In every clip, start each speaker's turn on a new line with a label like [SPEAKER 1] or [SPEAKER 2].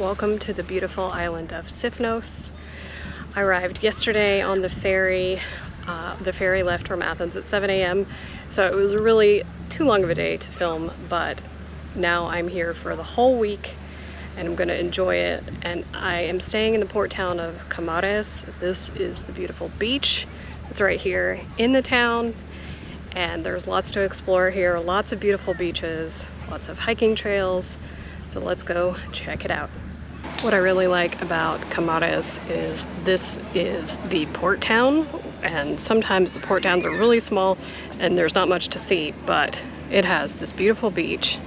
[SPEAKER 1] Welcome to the beautiful island of Sifnos. I arrived yesterday on the ferry. The ferry left from Athens at 7 a.m. so it was really too long of a day to film, but now I'm here for the whole week and I'm going to enjoy it. And I am staying in the port town of Kamares. This is the beautiful beach. It's right here in the town, and there's lots to explore here. Lots of beautiful beaches, lots of hiking trails. So let's go check it out. What I really like about Kamares is this is the port town, and sometimes the port towns are really small and there's not much to see, but it has this beautiful beach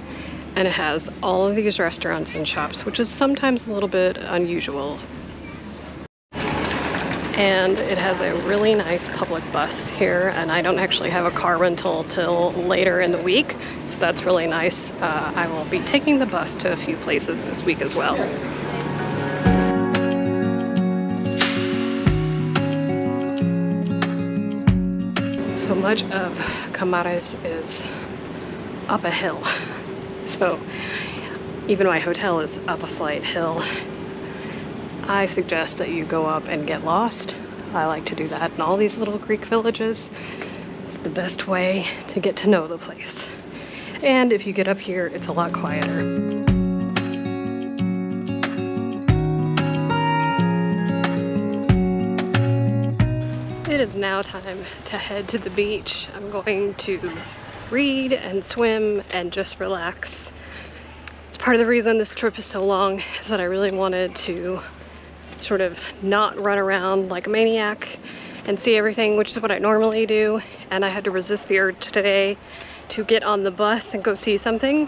[SPEAKER 1] and it has all of these restaurants and shops, which is sometimes a little bit unusual. And it has a really nice public bus here, and I don't actually have a car rental till later in the week, so that's really nice. I will be taking the bus to a few places this week as well. So much of Kamares is up a hill, so even my hotel is up a slight hill. I suggest that you go up and get lost. I like to do that in all these little Greek villages. It's the best way to get to know the place. And if you get up here, it's a lot quieter. It is now time to head to the beach. I'm going to read and swim and just relax. It's part of the reason this trip is so long, is that I really wanted to sort of not run around like a maniac and see everything, which is what I normally do. And I had to resist the urge today to get on the bus and go see something.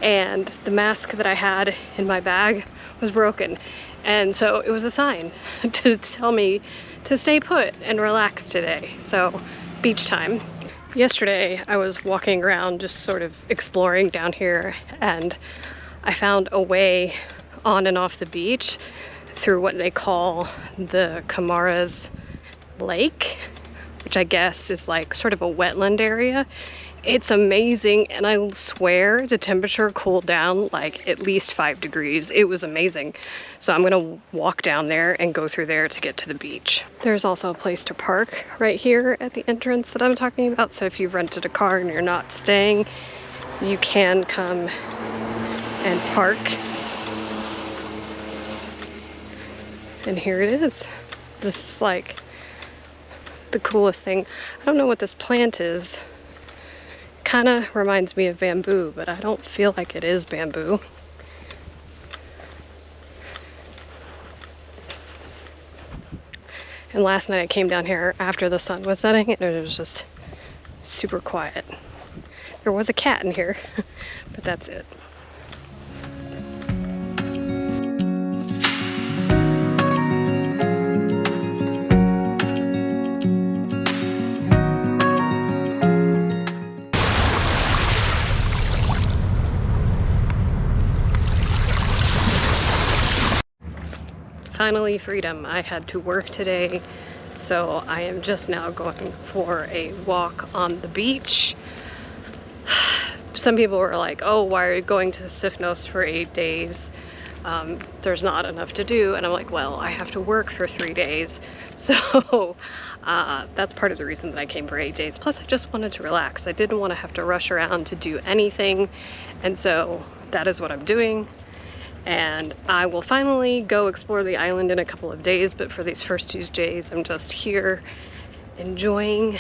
[SPEAKER 1] And the mask that I had in my bag was broken. And so it was a sign to tell me to stay put and relax today. So beach time. Yesterday I was walking around just sort of exploring down here, and I found a way on and off the beach through what they call the Kamares Lake, which I guess is like sort of a wetland area. It's amazing, and I swear the temperature cooled down like at least 5 degrees. It was amazing. So I'm gonna walk down there and go through there to get to the beach. There's also a place to park right here at the entrance that I'm talking about. So if you've rented a car and you're not staying, you can come and park. And here it is. This is like the coolest thing. I don't know what this plant is. Kind of reminds me of bamboo, but I don't feel like it is bamboo. And last night I came down here after the sun was setting and it was just super quiet. There was a cat in here, but that's it. Finally, freedom. I had to work today, so I am just now going for a walk on the beach. Some people were like, oh, why are you going to Sifnos for 8 days? There's not enough to do. And I'm like, well, I have to work for 3 days. So that's part of the reason that I came for 8 days. Plus, I just wanted to relax. I didn't want to have to rush around to do anything. And so that is what I'm doing. And I will finally go explore the island in a couple of days, but for these first 2 days I'm just here enjoying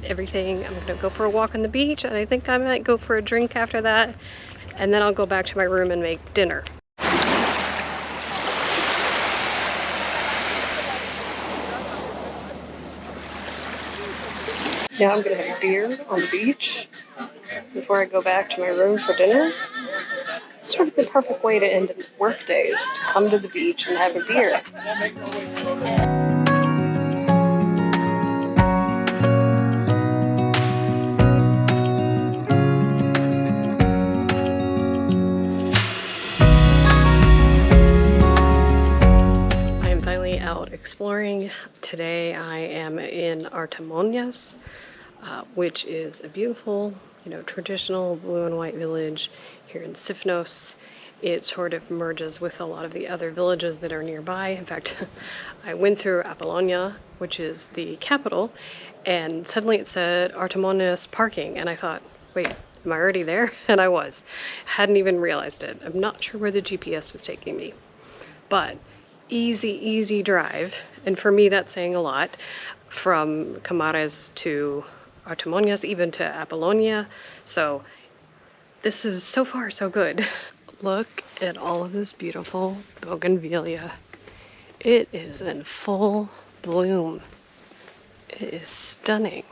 [SPEAKER 1] everything. I'm gonna go for a walk on the beach, and I think I might go for a drink after that, and then I'll go back to my room and make dinner. Now I'm gonna have a beer on the beach before I go back to my room for dinner. It's sort of the perfect way to end work days, to come to the beach and have a beer. I am finally out exploring. Today I am in Artemonas, which is a beautiful, traditional blue and white village here in Sifnos. it sort of merges with a lot of the other villages that are nearby. In fact, I went through Apollonia, which is the capital, and suddenly it said Artemonas parking, and I thought, wait, am I already there? And I was. Hadn't even realized it. I'm not sure where the GPS was taking me, but easy drive. And for me, that's saying a lot, from Kamares to Artemonas, even to Apollonia. So this is so far so good. Look at all of this beautiful bougainvillea. It is in full bloom. It is stunning.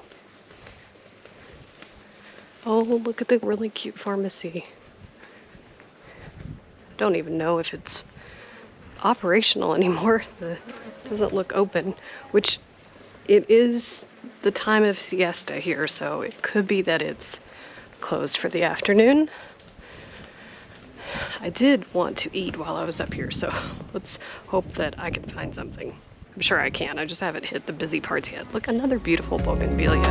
[SPEAKER 1] Oh, look at the really cute pharmacy. Don't even know if it's operational anymore. It doesn't look open, which it is the time of siesta here, so it could be that it's closed for the afternoon. I did want to eat while I was up here, so let's hope that I can find something. I'm sure I can. I just haven't hit the busy parts yet. Look, another beautiful bougainvillea.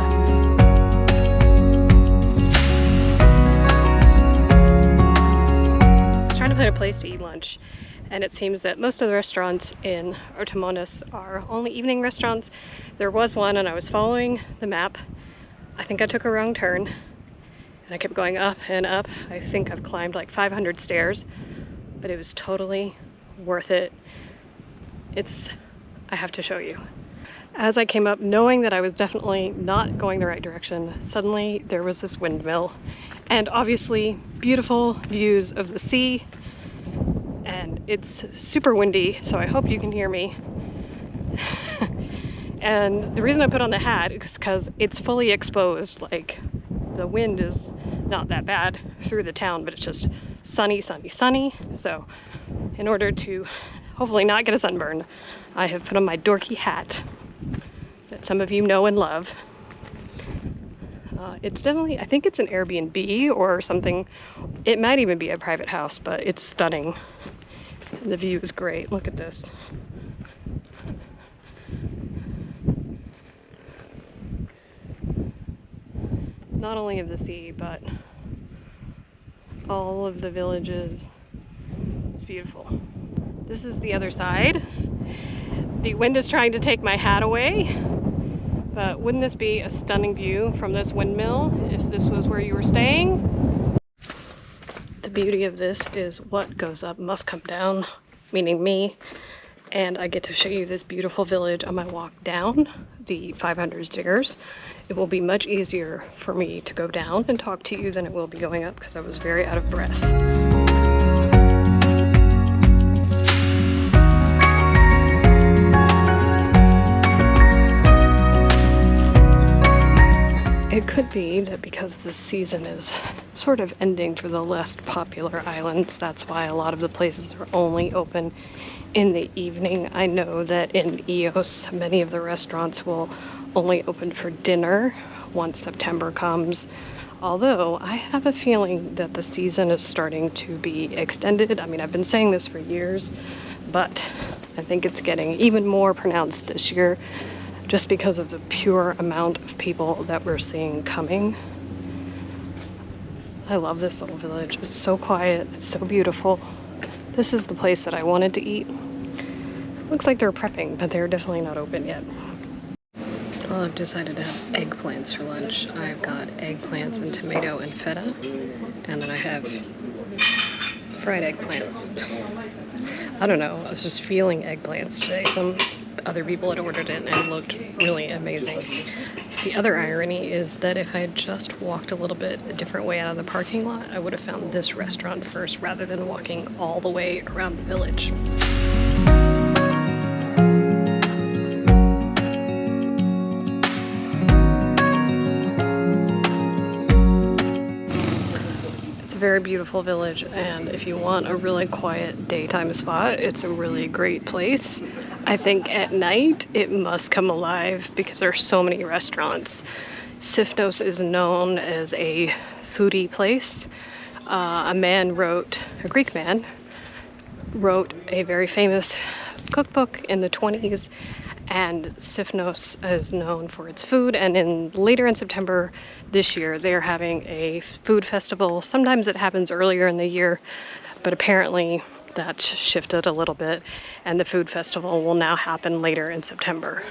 [SPEAKER 1] Trying to find a place to eat lunch, and it seems that most of the restaurants in Artemonas are only evening restaurants. There was one, and I was following the map. I think I took a wrong turn, and I kept going up and up. I think I've climbed like 500 stairs, but it was totally worth it. I have to show you. As I came up, knowing that I was definitely not going the right direction, suddenly there was this windmill, and obviously beautiful views of the sea, and it's super windy, so I hope you can hear me. And the reason I put on the hat is because it's fully exposed. Like, the wind is not that bad through the town, but it's just sunny. So in order to hopefully not get a sunburn, I have put on my dorky hat that some of you know and love. It's definitely, I think it's an Airbnb or something. It might even be a private house, but it's stunning. The view is great. Look at this. Not only of the sea, but all of the villages. It's beautiful. This is the other side. The wind is trying to take my hat away, but wouldn't this be a stunning view from this windmill if this was where you were staying? The beauty of this is what goes up must come down, meaning me, and I get to show you this beautiful village on my walk down the 500 stairs. It will be much easier for me to go down and talk to you than it will be going up, because I was very out of breath. It could be that because the season is sort of ending for the less popular islands, that's why a lot of the places are only open in the evening. I know that in Ios, many of the restaurants will only open for dinner once September comes. Although I have a feeling that the season is starting to be extended. I mean, I've been saying this for years, but I think it's getting even more pronounced this year, just because of the pure amount of people that we're seeing coming. I love this little village. It's so quiet, it's so beautiful. This is the place that I wanted to eat. Looks like they're prepping, but they're definitely not open yet. Well, I've decided to have eggplants for lunch. I've got eggplants and tomato and feta, and then I have fried eggplants. I don't know, I was just feeling eggplants today. Some other people had ordered it and it looked really amazing. The other irony is that if I had just walked a little bit a different way out of the parking lot, I would have found this restaurant first rather than walking all the way around the village. Very beautiful village, and if you want a really quiet daytime spot, it's a really great place. I think at night it must come alive because there's so many restaurants. Sifnos is known as a foodie place. A Greek man wrote a very famous cookbook in the 20s, and Sifnos is known for its food, and later in September this year they're having a food festival. Sometimes it happens earlier in the year, but apparently that's shifted a little bit, and the food festival will now happen later in September.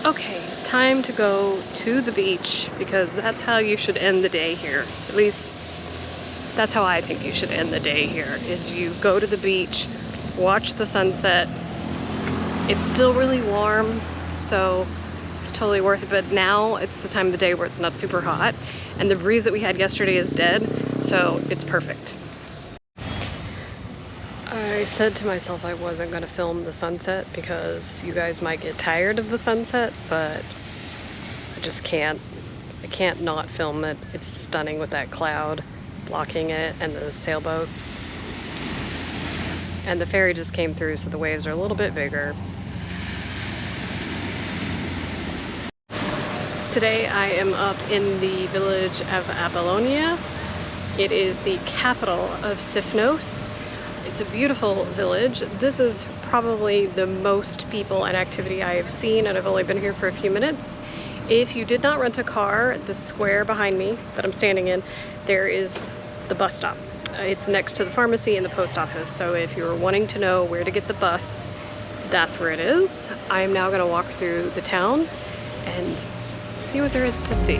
[SPEAKER 1] Okay, time to go to the beach, because that's how you should end the day here. At least that's how I think you should end the day here, is you go to the beach, watch the sunset. It's still really warm, so it's totally worth it, but now it's the time of the day where it's not super hot, and the breeze that we had yesterday is dead, so it's perfect. I said to myself I wasn't going to film the sunset because you guys might get tired of the sunset, but I just can't. I can't not film it. It's stunning with that cloud blocking it and the sailboats. And the ferry just came through, so the waves are a little bit bigger. Today I am up in the village of Apollonia. It is the capital of Sifnos. It's a beautiful village. This is probably the most people and activity I have seen, and I've only been here for a few minutes. If you did not rent a car, the square behind me that I'm standing in, there is the bus stop. It's next to the pharmacy and the post office, so if you're wanting to know where to get the bus, that's where it is. I am now going to walk through the town and see what there is to see.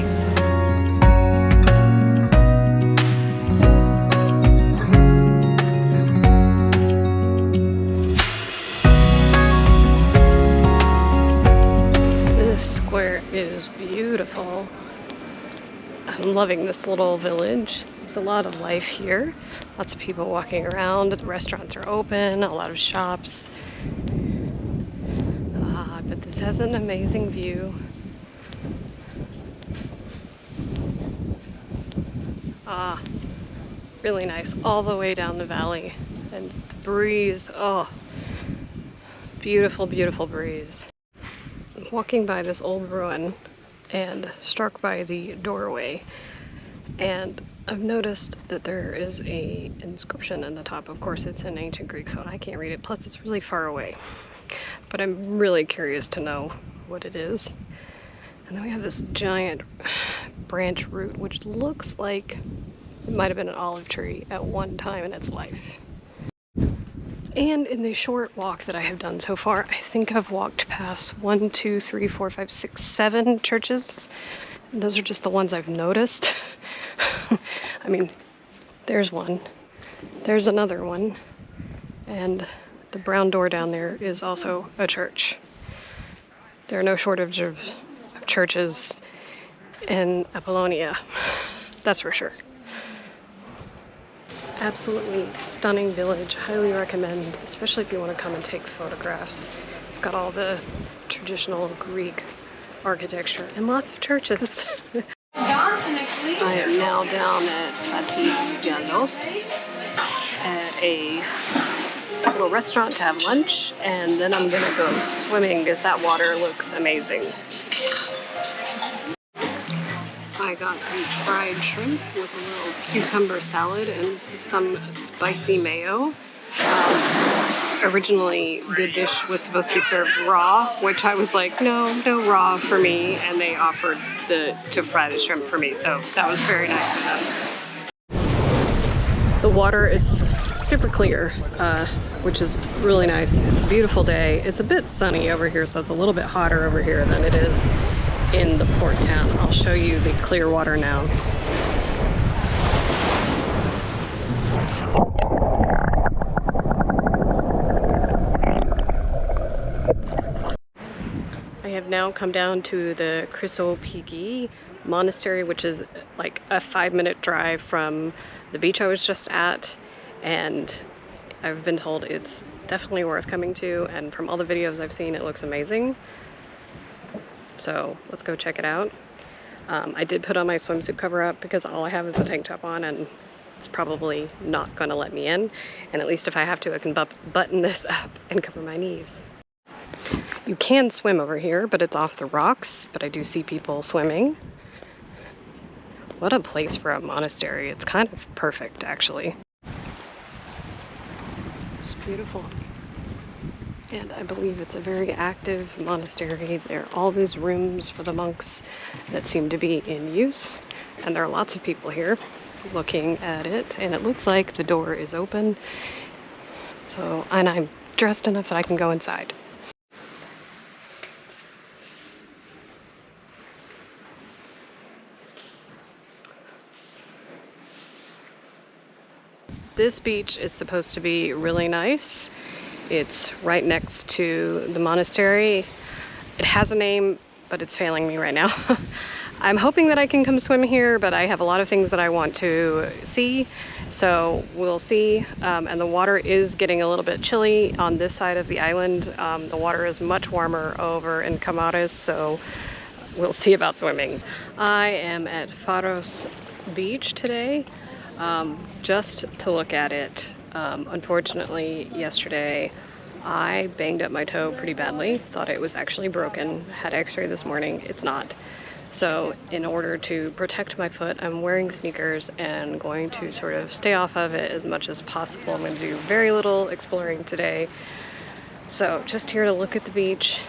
[SPEAKER 1] This square is beautiful. I'm loving this little village. There's a lot of life here. Lots of people walking around. The restaurants are open, a lot of shops. But this has an amazing view. Really nice, all the way down the valley. And the breeze, oh, beautiful, beautiful breeze. I'm walking by this old ruin and struck by the doorway. And I've noticed that there is a inscription in the top. Of course, it's in ancient Greek, so I can't read it. Plus, it's really far away. But I'm really curious to know what it is. And then we have this giant branch root, which looks like it might have been an olive tree at one time in its life. And in the short walk that I have done so far, I think I've walked past 1, 2, 3, 4, 5, 6, 7 churches. And those are just the ones I've noticed. I mean, there's one, there's another one, and the brown door down there is also a church. There are no shortage of churches in Apollonia, that's for sure. Absolutely stunning village, highly recommend, especially if you want to come and take photographs. It's got all the traditional Greek architecture and lots of churches. I am now down at Janos at a little restaurant to have lunch, and then I'm gonna go swimming because that water looks amazing. I got some fried shrimp with a little cucumber salad and some spicy mayo. Originally, the dish was supposed to be served raw, which I was like, no raw for me, and they offered to fry the shrimp for me, so that was very nice of them. The water is super clear, which is really nice. It's a beautiful day. It's a bit sunny over here, so it's a little bit hotter over here than it is in the port town. I'll show you the clear water now. I have now come down to the Chrisopigi Monastery, which is like a 5-minute drive from the beach I was just at, and I've been told it's definitely worth coming to, and from all the videos I've seen, it looks amazing. So let's go check it out. I did put on my swimsuit cover up because all I have is a tank top on, and it's probably not going to let me in. And at least if I have to, I can button this up and cover my knees. You can swim over here, but it's off the rocks, but I do see people swimming. What a place for a monastery. It's kind of perfect, actually. It's beautiful. And I believe it's a very active monastery. There are all these rooms for the monks that seem to be in use. And there are lots of people here looking at it. And it looks like the door is open. So, and I'm dressed enough that I can go inside. This beach is supposed to be really nice. It's right next to the monastery. It has a name, but it's failing me right now. I'm hoping that I can come swim here, but I have a lot of things that I want to see, so we'll see. And the water is getting a little bit chilly on this side of the island. The water is much warmer over in Kamares, so we'll see about swimming. I am at Faros beach today, just to look at it. Unfortunately, yesterday I banged up my toe pretty badly. Thought it was actually broken. Had x-ray this morning. It's not. So in order to protect my foot, I'm wearing sneakers and going to sort of stay off of it as much as possible. I'm going to do very little exploring today. So just here to look at the beach.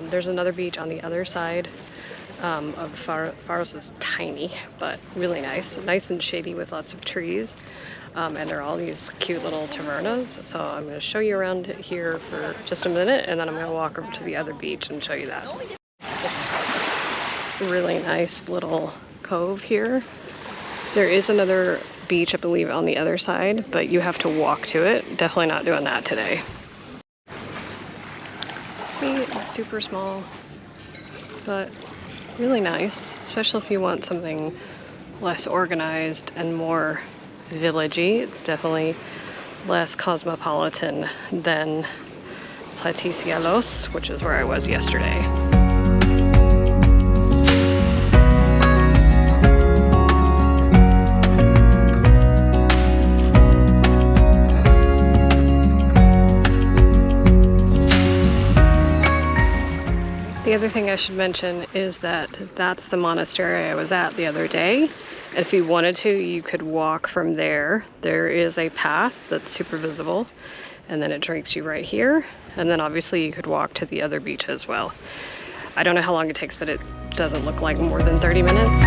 [SPEAKER 1] There's another beach on the other side of Faros. Is tiny, but really nice. Nice and shady with lots of trees. And there are all these cute little tavernas. So I'm going to show you around here for just a minute, and then I'm going to walk over to the other beach and show you that. Really nice little cove here. There is another beach, I believe, on the other side, but you have to walk to it. Definitely not doing that today. See, it's super small, but really nice, especially if you want something less organized and more villagey. It's definitely less cosmopolitan than Platicialos, which is where I was yesterday. The other thing I should mention is that that's the monastery I was at the other day. And if you wanted to, you could walk from there. There is a path that's super visible, and then it takes you right here. And then obviously you could walk to the other beach as well. I don't know how long it takes, but it doesn't look like more than 30 minutes.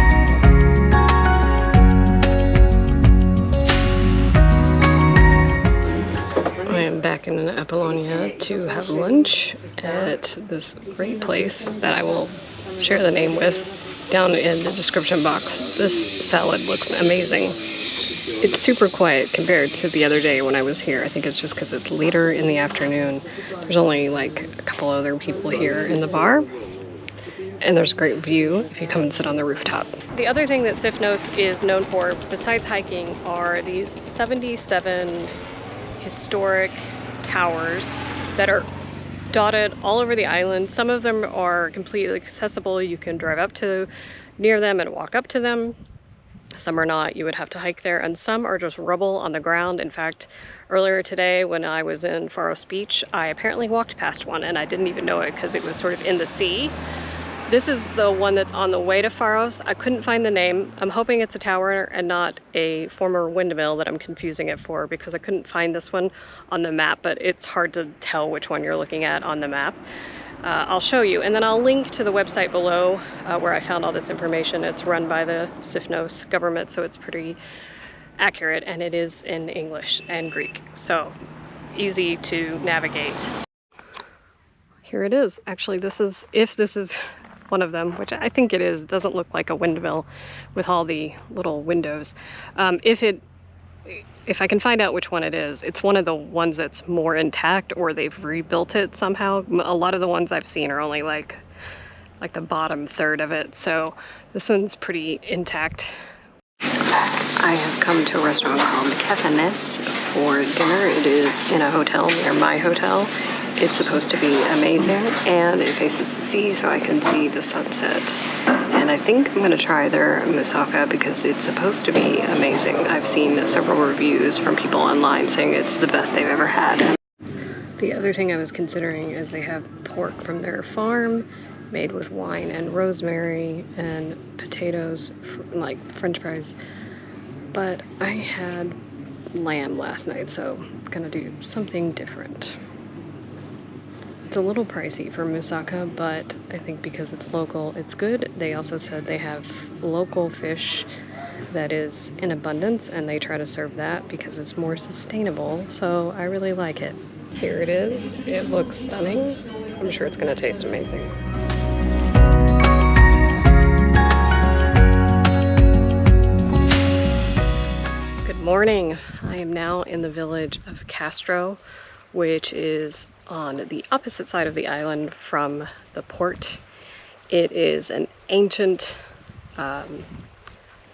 [SPEAKER 1] I am back in Apollonia to have lunch at this great place that I will share the name with down in the description box. This salad looks amazing. It's super quiet compared to the other day when I was here. I think it's just because it's later in the afternoon. There's only like a couple other people here in the bar. And there's a great view if you come and sit on the rooftop. The other thing that Sifnos is known for, besides hiking, are these 77 historic towers that are dotted all over the island. Some of them are completely accessible. You can drive up to near them and walk up to them. Some are not. You would have to hike there, and some are just rubble on the ground. In fact, earlier today when I was in Faros Beach, I apparently walked past one and I didn't even know it because it was sort of in the sea. This is the one that's on the way to Faros. I couldn't find the name. I'm hoping it's a tower and not a former windmill that I'm confusing it for, because I couldn't find this one on the map, but it's hard to tell which one you're looking at on the map. I'll show you, and then I'll link to the website below where I found all this information. It's run by the Sifnos government, so it's pretty accurate, and it is in English and Greek, so easy to navigate. Here it is. Actually, this is, if this is one of them, which I think it is. It doesn't look like a windmill with all the little windows. If I can find out which one it is, it's one of the ones that's more intact, or they've rebuilt it somehow. A lot of the ones I've seen are only like the bottom third of it, so this one's pretty intact. I have come to a restaurant called Kamares for dinner. It is in a hotel near my hotel. It's supposed to be amazing, and it faces the sea, so I can see the sunset. And I think I'm going to try their moussaka because it's supposed to be amazing. I've seen several reviews from people online saying it's the best they've ever had. The other thing I was considering is they have pork from their farm made with wine and rosemary and potatoes, like French fries. But I had lamb last night, so I'm gonna do something different. It's a little pricey for moussaka, but I think because it's local, it's good. They also said they have local fish that is in abundance, and they try to serve that because it's more sustainable, so I really like it. Here it is. It looks stunning. I'm sure it's gonna taste amazing. Good morning. I am now in the village of Castro, which is on the opposite side of the island from the port. It is an ancient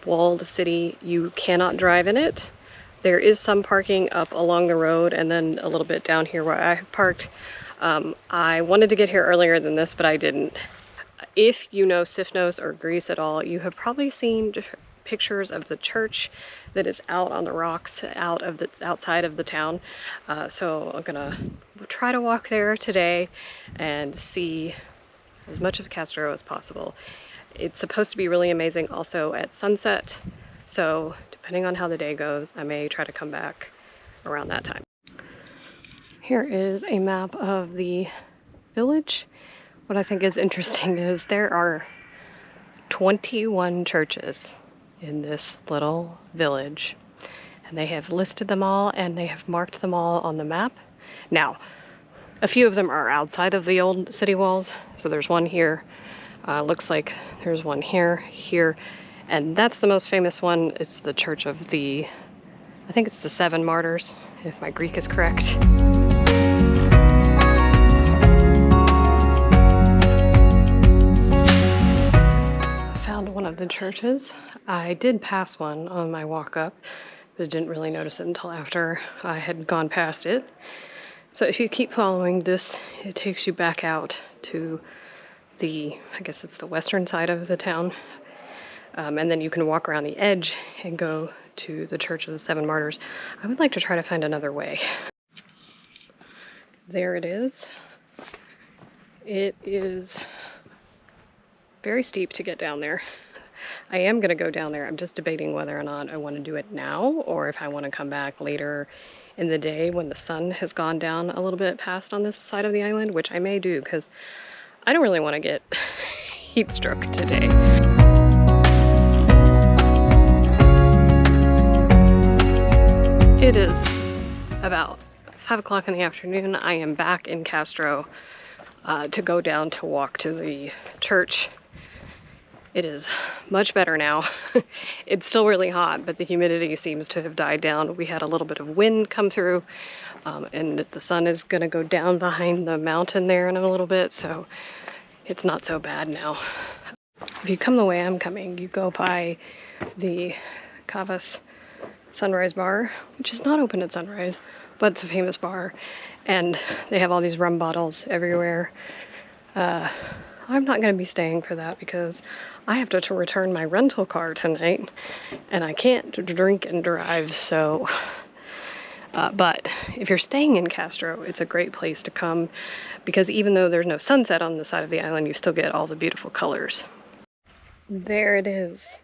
[SPEAKER 1] walled city. You cannot drive in it. There is some parking up along the road and then a little bit down here where I have parked. I wanted to get here earlier than this, but I didn't. If you know Sifnos or Greece at all, you have probably seen pictures of the church that is out on the rocks outside of the town. So I'm gonna try to walk there today and see as much of Castro as possible. It's supposed to be really amazing also at sunset, so depending on how the day goes, I may try to come back around that time. Here is a map of the village. What I think is interesting is there are 21 churches in this little village, and they have listed them all and they have marked them all on the map. Now, a few of them are outside of the old city walls, so there's one here. Looks like there's one here, and that's the most famous one. It's the church of I think it's the 7 martyrs, if my Greek is correct. One of the churches. I did pass one on my walk up, but didn't really notice it until after I had gone past it. So if you keep following this, it takes you back out to I guess it's the western side of the town. And then you can walk around the edge and go to the Church of the 7 Martyrs. I would like to try to find another way. There it is. It is very steep to get down there. I am going to go down there. I'm just debating whether or not I want to do it now or if I want to come back later in the day when the sun has gone down a little bit past on this side of the island, which I may do because I don't really want to get heat stroke today. It is about 5 o'clock in the afternoon. I am back in Castro to go down to walk to the church. It is much better now. It's still really hot, but the humidity seems to have died down. We had a little bit of wind come through, and the sun is gonna go down behind the mountain there in a little bit, so it's not so bad now. If you come the way I'm coming, you go by the Kamares Sunrise Bar, which is not open at sunrise, but it's a famous bar, and they have all these rum bottles everywhere. I'm not going to be staying for that because I have to return my rental car tonight, and I can't drink and drive, so... but if you're staying in Castro, it's a great place to come because even though there's no sunset on the side of the island, you still get all the beautiful colors. There it is.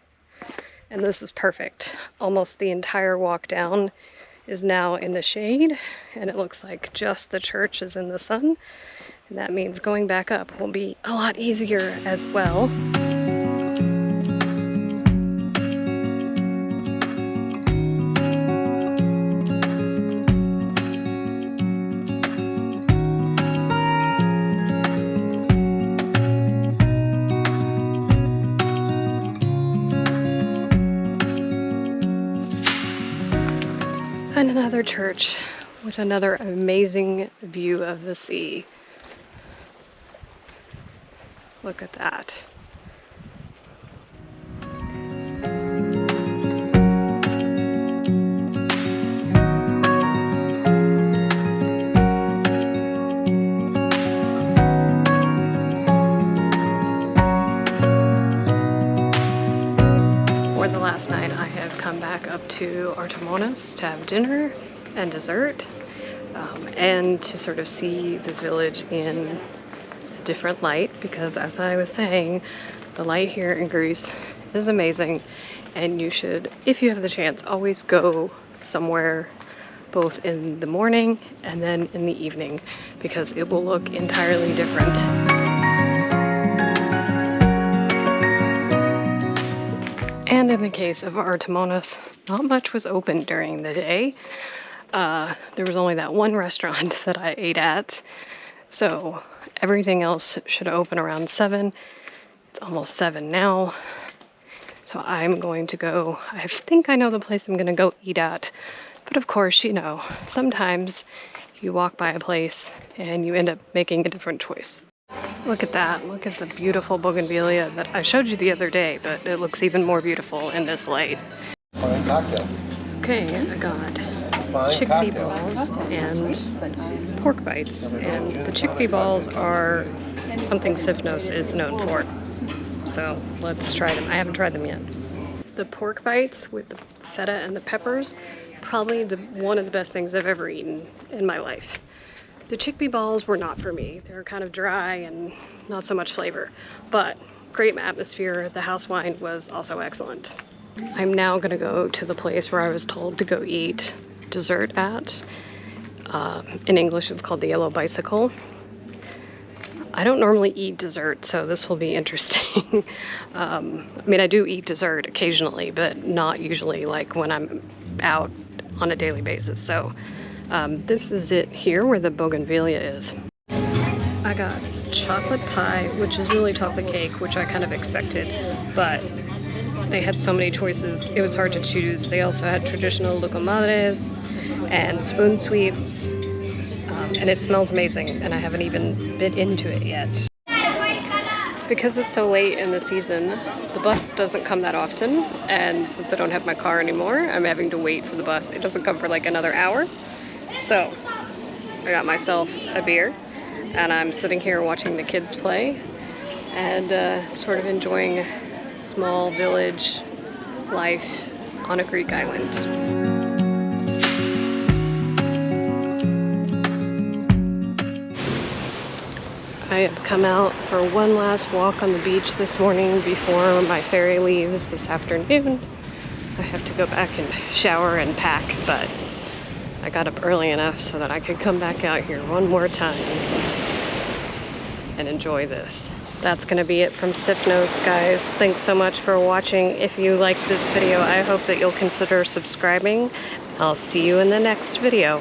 [SPEAKER 1] And this is perfect. Almost the entire walk down is now in the shade, and it looks like just the church is in the sun. And that means going back up will be a lot easier as well. And another church with another amazing view of the sea. Look at that. For the last night, I have come back up to Artemonas to have dinner and dessert, and to sort of see this village in different light, because as I was saying, the light here in Greece is amazing, and you should, if you have the chance, always go somewhere both in the morning and then in the evening, because it will look entirely different. And in the case of Artemonas, not much was open during the day. There was only that one restaurant that I ate at, so everything else should open around 7. It's almost 7 now, so I'm going to go. I think I know the place I'm gonna go eat at, but of course, you know, sometimes you walk by a place and you end up making a different choice. Look at that. Look at the beautiful bougainvillea that I showed you the other day, but it looks even more beautiful in this light.
[SPEAKER 2] Fine cocktail.
[SPEAKER 1] Okay, I got chickpea balls and pork bites, and the chickpea balls are something Sifnos is known for. So let's try them. I haven't tried them yet. The pork bites with the feta and the peppers, probably one of the best things I've ever eaten in my life. The chickpea balls were not for me. They were kind of dry and not so much flavor, but great atmosphere. The house wine was also excellent. I'm now gonna go to the place where I was told to go eat dessert at. In English, it's called the Yellow Bicycle. I don't normally eat dessert, so this will be interesting. I mean, I do eat dessert occasionally, but not usually like when I'm out on a daily basis. So this is it here where the bougainvillea is. I got chocolate pie, which is really chocolate cake, which I kind of expected, but they had so many choices, it was hard to choose. They also had traditional Kamares and spoon sweets, and it smells amazing, and I haven't even bit into it yet. Because it's so late in the season, the bus doesn't come that often, and since I don't have my car anymore, I'm having to wait for the bus. It doesn't come for like another hour. So I got myself a beer, and I'm sitting here watching the kids play and sort of enjoying small village life on a Greek island. I have come out for one last walk on the beach this morning before my ferry leaves this afternoon. I have to go back and shower and pack, but I got up early enough so that I could come back out here one more time and enjoy this. That's gonna be it from Sifnos, guys. Thanks so much for watching. If you liked this video, I hope that you'll consider subscribing. I'll see you in the next video.